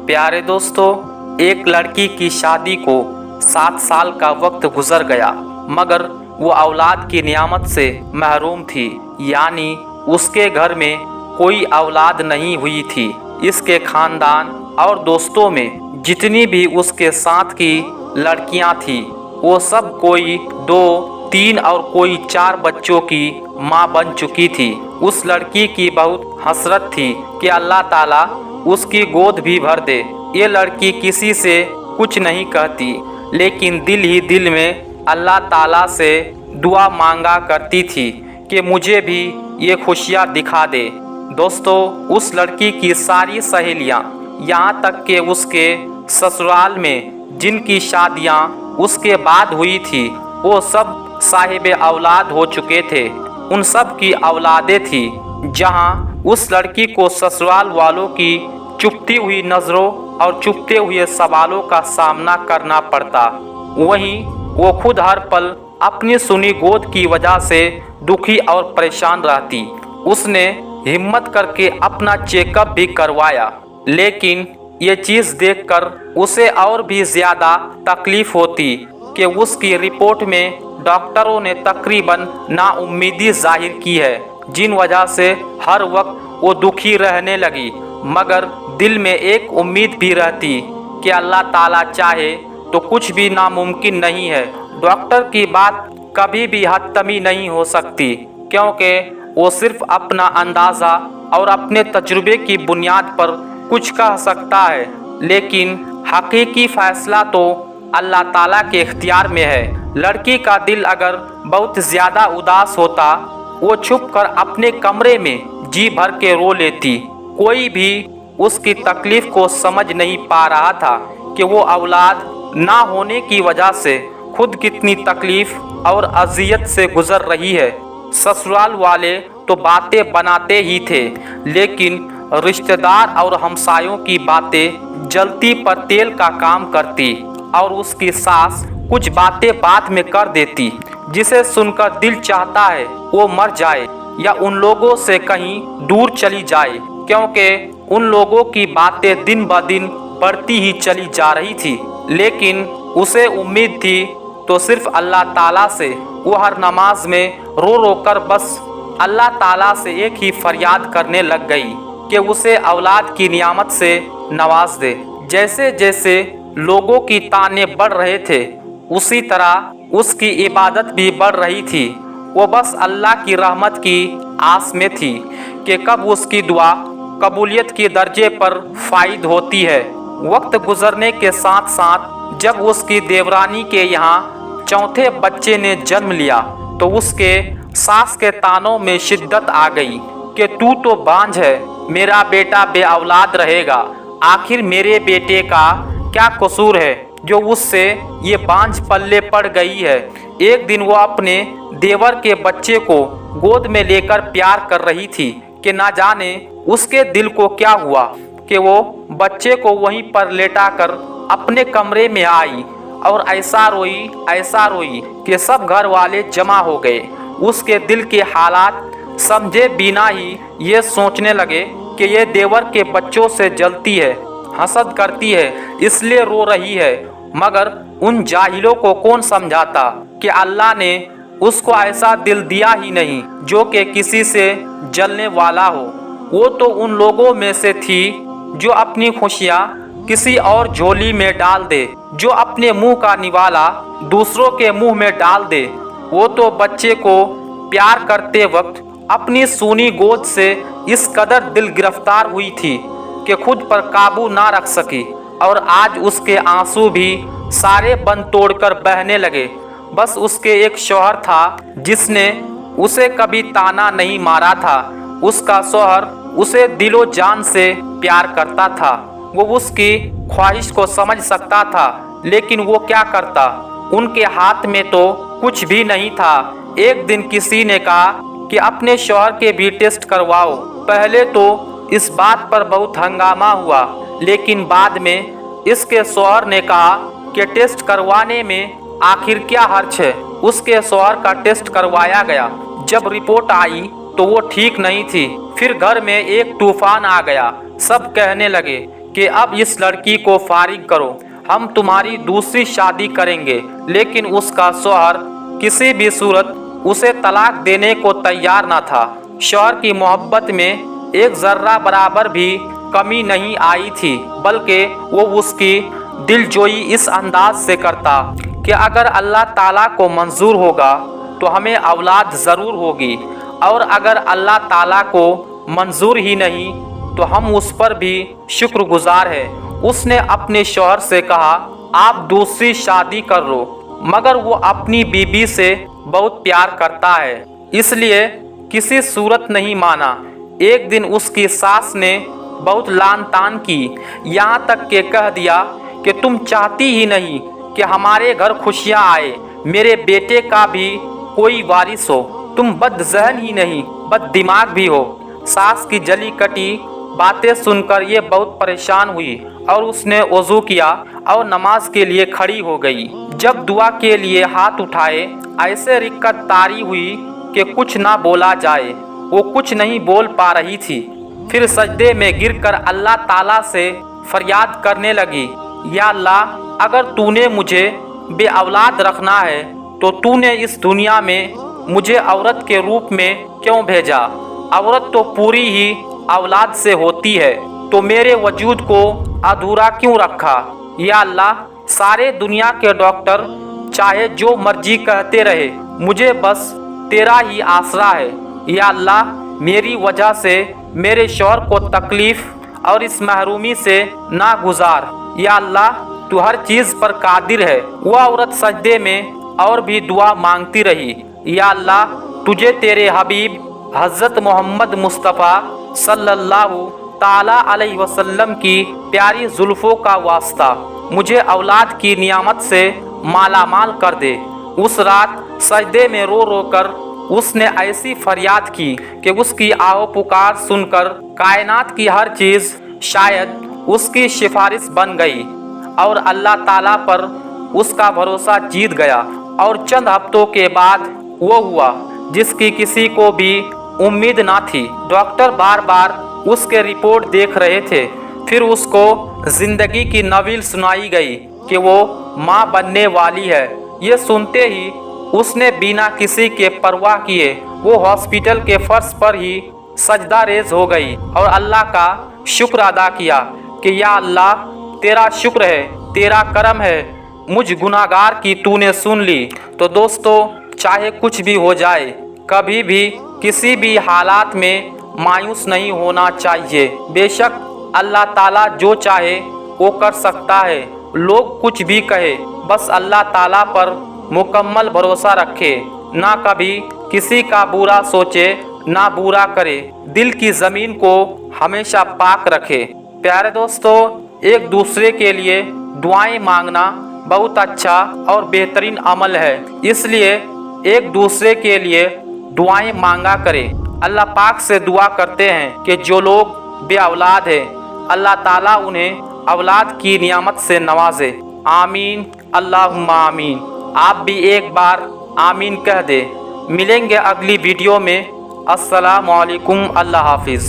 प्यारे दोस्तों, एक लड़की की शादी को 7 साल का वक्त गुजर गया, मगर वो औलाद की नियामत से महरूम थी। यानी उसके घर में कोई औलाद नहीं हुई थी। इसके खानदान और दोस्तों में जितनी भी उसके साथ की लड़कियां थी, वो सब कोई 2, 3 और कोई 4 बच्चों की माँ बन चुकी थी। उस लड़की की बहुत हसरत थी कि अल्लाह ताला उसकी गोद भी भर दे। ये लड़की किसी से कुछ नहीं कहती, लेकिन दिल ही दिल में अल्लाह ताला से दुआ मांगा करती थी कि मुझे भी ये खुशियाँ दिखा दे। दोस्तों, उस लड़की की सारी सहेलियाँ, यहाँ तक कि उसके ससुराल में जिनकी शादियाँ उसके बाद हुई थी, वो सब साहिब औलाद हो चुके थे। उन सब की औलादें थी। जहाँ उस लड़की को ससुराल वालों की चुभती हुई नज़रों और चुभते हुए सवालों का सामना करना पड़ता, वहीं वो खुद हर पल अपनी सुनी गोद की वजह से दुखी और परेशान रहती। उसने हिम्मत करके अपना चेकअप भी करवाया, लेकिन ये चीज़ देखकर उसे और भी ज़्यादा तकलीफ़ होती कि उसकी रिपोर्ट में डॉक्टरों ने तकरीबन नाउम्मीदी जाहिर की है, जिन वजह से हर वक्त वो दुखी रहने लगी। मगर दिल में एक उम्मीद भी रहती कि अल्लाह ताला चाहे तो कुछ भी नामुमकिन नहीं है। डॉक्टर की बात कभी भी हतमी नहीं हो सकती, क्योंकि वो सिर्फ अपना अंदाज़ा और अपने तजुर्बे की बुनियाद पर कुछ कह सकता है, लेकिन हकीकी फ़ैसला तो अल्लाह ताला के इख्तियार में है। लड़की का दिल अगर बहुत ज़्यादा उदास होता, वो छुप कर अपने कमरे में जी भर के रो लेती। कोई भी उसकी तकलीफ़ को समझ नहीं पा रहा था कि वो औलाद ना होने की वजह से खुद कितनी तकलीफ़ और अजियत से गुज़र रही है। ससुराल वाले तो बातें बनाते ही थे, लेकिन रिश्तेदार और हमसायों की बातें जलती पर तेल का काम करती, और उसकी सास कुछ बातें बाद में कर देती, जिसे सुनकर दिल चाहता है वो मर जाए या उन लोगों से कहीं दूर चली जाए, क्योंकि उन लोगों की बातें दिन ब दिन बढ़ती ही चली जा रही थी। लेकिन उसे उम्मीद थी तो सिर्फ अल्लाह ताला से। वो हर नमाज में रो रो कर बस अल्लाह ताला से एक ही फरियाद करने लग गई कि उसे औलाद की नियामत से नवाज दे। जैसे जैसे लोगों की ताने बढ़ रहे थे, उसी तरह उसकी इबादत भी बढ़ रही थी। वो बस अल्लाह की रहमत की आस में थी कि कब उसकी दुआ कबूलियत के दर्जे पर फाइद होती है। वक्त गुजरने के साथ साथ जब उसकी देवरानी के यहाँ चौथे बच्चे ने जन्म लिया, तो उसके सास के तानों में शिद्दत आ गई कि तू तो बांझ है, मेरा बेटा बे औलाद रहेगा। आखिर मेरे बेटे का क्या कसूर है जो उससे ये बांझ पल्ले पड़ गई है। एक दिन वो अपने देवर के बच्चे को गोद में लेकर प्यार कर रही थी कि ना जाने उसके दिल को क्या हुआ कि वो बच्चे को वहीं पर लेटाकर अपने कमरे में आई और ऐसा रोई कि सब घर वाले जमा हो गए। उसके दिल के हालात समझे बिना ही ये सोचने लगे कि ये देवर के बच्चों से जलती है, हसद करती है, इसलिए रो रही है। मगर उन जाहिलों को कौन समझाता कि अल्लाह ने उसको ऐसा दिल दिया ही नहीं जो कि किसी से जलने वाला हो। वो तो उन लोगों में से थी जो अपनी खुशियाँ किसी और झोली में डाल दे, जो अपने मुंह का निवाला दूसरों के मुंह में डाल दे। वो तो बच्चे को प्यार करते वक्त अपनी सूनी गोद से इस कदर दिल गिरफ्तार हुई थी कि खुद पर काबू ना रख सकी, और आज उसके आंसू भी सारे बंद तोड़कर बहने लगे। बस उसके एक शौहर था जिसने उसे कभी ताना नहीं मारा था। उसका शौहर उसे दिलो जान से प्यार करता था। वो उसकी ख्वाहिश को समझ सकता था, लेकिन वो क्या करता, उनके हाथ में तो कुछ भी नहीं था। एक दिन किसी ने कहा कि अपने शौहर के भी टेस्ट करवाओ। पहले तो इस बात पर बहुत हंगामा हुआ, लेकिन बाद में इसके शौहर ने कहा कि टेस्ट करवाने में आखिर क्या हर्ज है। उसके शौहर का टेस्ट करवाया गया। जब रिपोर्ट आई तो वो ठीक नहीं थी। फिर घर में एक तूफान आ गया। सब कहने लगे कि अब इस लड़की को फारिग करो, हम तुम्हारी दूसरी शादी करेंगे। लेकिन उसका शौहर किसी भी सूरत उसे तलाक देने को तैयार न था। शौहर की मोहब्बत में एक जर्रा बराबर भी कमी नहीं आई थी, बल्कि वो उसकी दिलजोई इस अंदाज से करता कि अगर अल्लाह ताला को मंजूर होगा तो हमें औलाद ज़रूर होगी, और अगर अल्लाह ताला को मंजूर ही नहीं तो हम उस पर भी शुक्रगुजार हैं। उसने अपने शौहर से कहा, आप दूसरी शादी कर लो, मगर वो अपनी बीबी से बहुत प्यार करता है, इसलिए किसी सूरत नहीं माना। एक दिन उसकी सास ने बहुत लान तान की, यहाँ तक के कह दिया कि तुम चाहती ही नहीं कि हमारे घर खुशियाँ आए, मेरे बेटे का भी कोई वारिस हो, तुम बदज़हन ही नहीं बद दिमाग भी हो। सास की जली कटी बातें सुनकर ये बहुत परेशान हुई और उसने वज़ू किया और नमाज के लिए खड़ी हो गई। जब दुआ के लिए हाथ उठाए, ऐसे रिक्कत तारी हुई कि कुछ ना बोला जाए। वो कुछ नहीं बोल पा रही थी। फिर सजदे में गिरकर अल्लाह ताला से फरियाद करने लगी, या अल्लाह, अगर तूने मुझे बे औलाद रखना है तो तूने इस दुनिया में मुझे औरत के रूप में क्यों भेजा? औरत तो पूरी ही औलाद से होती है, तो मेरे वजूद को अधूरा क्यों रखा? या अल्लाह, सारे दुनिया के डॉक्टर चाहे जो मर्जी कहते रहे, मुझे बस तेरा ही आसरा है। या अल्लाह, मेरी वजह से मेरे शौहर को तकलीफ़ और इस महरूमी से ना गुजार। या अल्लाह, तू हर चीज़ पर कादिर है। वह औरत सजदे में और भी दुआ मांगती रही, या अल्लाह, तुझे तेरे हबीब हज़रत मोहम्मद मुस्तफ़ा सल्लल्लाहु ताला अलैहि वसल्लम की प्यारी जुल्फ़ों का वास्ता, मुझे औलाद की नियामत से मालामाल कर दे। उस रात सजदे में रो रो कर उसने ऐसी फरियाद की कि उसकी आओ पुकार सुनकर कायनात की हर चीज़ शायद उसकी सिफारिश बन गई और अल्लाह ताला पर उसका भरोसा जीत गया। और चंद हफ्तों के बाद वो हुआ जिसकी किसी को भी उम्मीद ना थी। डॉक्टर बार बार उसके रिपोर्ट देख रहे थे। फिर उसको जिंदगी की नवील सुनाई गई कि वो माँ बनने वाली है। ये सुनते ही उसने बिना किसी के परवाह किए वो हॉस्पिटल के फर्श पर ही सजदा रेज हो गई और अल्लाह का शुक्र अदा किया कि या अल्लाह, तेरा शुक्र है, तेरा करम है, मुझ गुनाहगार की तूने सुन ली। तो दोस्तों, चाहे कुछ भी हो जाए, कभी भी किसी भी हालात में मायूस नहीं होना चाहिए। बेशक अल्लाह ताला जो चाहे वो कर सकता है। लोग कुछ भी कहे, बस अल्लाह ताला पर मुकम्मल भरोसा रखे, ना कभी किसी का बुरा सोचे, ना बुरा करे, दिल की ज़मीन को हमेशा पाक रखे। प्यारे दोस्तों, एक दूसरे के लिए दुआएं मांगना बहुत अच्छा और बेहतरीन अमल है, इसलिए एक दूसरे के लिए दुआएं मांगा करें। अल्लाह पाक से दुआ करते हैं कि जो लोग बे औलाद हैं, अल्लाह ताला उन्हें औलाद की नियामत से नवाजे। आमीन, अल्लाहुम्मा आमीन। आप भी एक बार आमीन कह दे। मिलेंगे अगली वीडियो में। अस्सलामु अलैकुम, अल्लाह हाफिज़।